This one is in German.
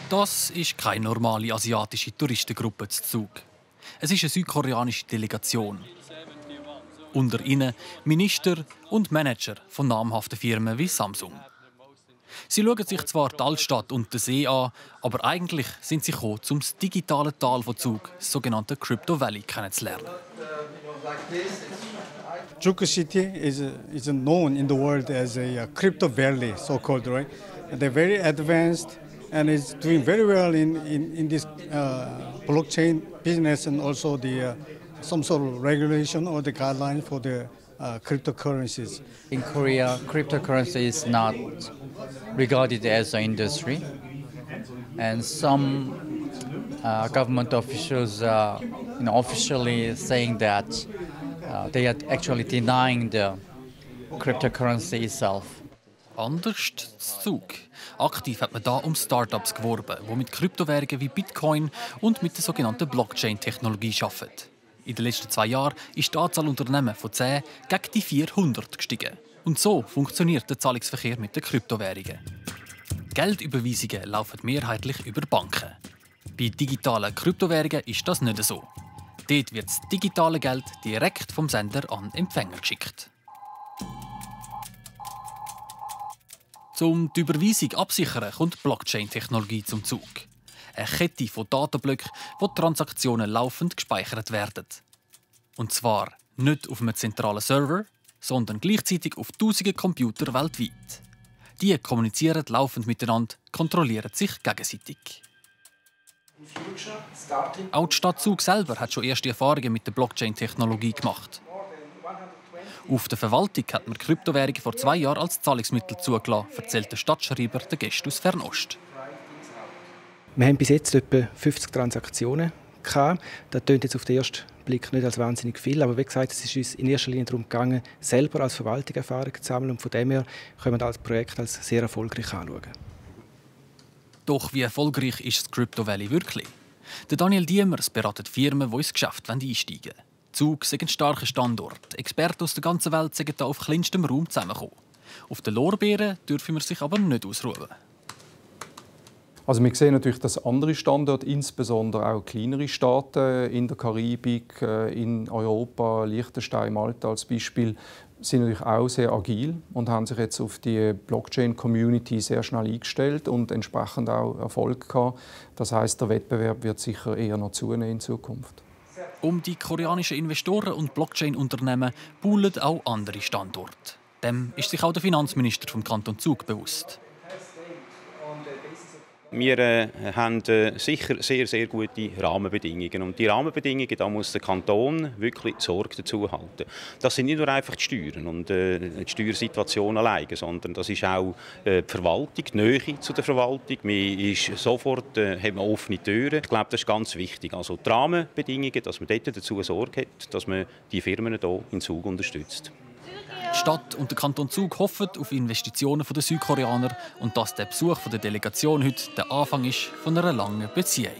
Das ist keine normale asiatische Touristengruppe zu Zug. Es ist eine südkoreanische Delegation. Unter ihnen Minister und Manager von namhaften Firmen wie Samsung. Sie schauen sich zwar die Altstadt und den See an, aber eigentlich sind sie gekommen, um das digitale Tal von Zug, das sogenannte Crypto Valley, kennenzulernen. Zug City is known in the world as a crypto valley, so-called, right? They're very advanced and is doing very well in this blockchain business and also the some sort of regulation or the guideline for the cryptocurrencies. In Korea, cryptocurrency is not regarded as an industry, and some government officials are officially saying that they are actually denying the cryptocurrency itself. Anders zu Zug. Aktiv hat man da um Startups geworben, die mit Kryptowährungen wie Bitcoin und mit der sogenannten Blockchain-Technologie arbeiten. In den letzten 2 Jahren ist die Anzahl Unternehmen von 10 gegen die 400 gestiegen. Und so funktioniert der Zahlungsverkehr mit den Kryptowährungen. Geldüberweisungen laufen mehrheitlich über Banken. Bei digitalen Kryptowährungen ist das nicht so. Dort wird das digitale Geld direkt vom Sender an den Empfänger geschickt. Um die Überweisung absichern, kommt Blockchain-Technologie zum Zug. Eine Kette von Datenblöcken, wo die Transaktionen laufend gespeichert werden. Und zwar nicht auf einem zentralen Server, sondern gleichzeitig auf tausenden Computer weltweit. Die kommunizieren laufend miteinander, kontrollieren sich gegenseitig. Auch die Stadt Zug selber hat schon erste Erfahrungen mit der Blockchain-Technologie gemacht. Auf der Verwaltung hat man Kryptowährungen vor 2 Jahren als Zahlungsmittel zugelassen, erzählt der Stadtschreiber der Gäste aus Fernost. Wir haben bis jetzt etwa 50 Transaktionen gehabt. Das klingt jetzt auf den ersten Blick nicht als wahnsinnig viel, aber wie gesagt, es ist uns in erster Linie darum gegangen, selber als Verwaltung Erfahrung zu sammeln, und von dem her können wir das Projekt als sehr erfolgreich anschauen. Doch wie erfolgreich ist das Crypto Valley wirklich? Der Daniel Diemers beratet Firmen, die ins Geschäft einsteigen wollen. Zug ist ein starker Standort. Experten aus der ganzen Welt sind hier auf kleinstem Raum zusammengekommen. Auf den Lorbeeren dürfen wir sich aber nicht ausruhen. Also wir sehen natürlich, dass andere Standorte, insbesondere auch kleinere Staaten in der Karibik, in Europa, Liechtenstein, Malta als Beispiel, sind natürlich auch sehr agil und haben sich jetzt auf die Blockchain-Community sehr schnell eingestellt und entsprechend auch Erfolg gehabt. Das heisst, der Wettbewerb wird sicher eher noch zunehmen in Zukunft. Um die koreanischen Investoren und Blockchain-Unternehmen buhlen auch andere Standorte. Dem ist sich auch der Finanzminister vom Kanton Zug bewusst. Wir haben sicher sehr gute Rahmenbedingungen. Und die Rahmenbedingungen, da muss der Kanton wirklich Sorge dazu halten. Das sind nicht nur einfach die Steuern und die Steuersituation alleine, sondern das ist auch die Verwaltung, die Nähe zu der Verwaltung. Man ist sofort, hat man offene Türen. Ich glaube, das ist ganz wichtig. Also die Rahmenbedingungen, dass man dort dazu Sorge hat, dass man die Firmen hier in Zug unterstützt. Die Stadt und der Kanton Zug hoffen auf Investitionen der Südkoreaner und dass der Besuch der Delegation heute der Anfang ist von einer langen Beziehung.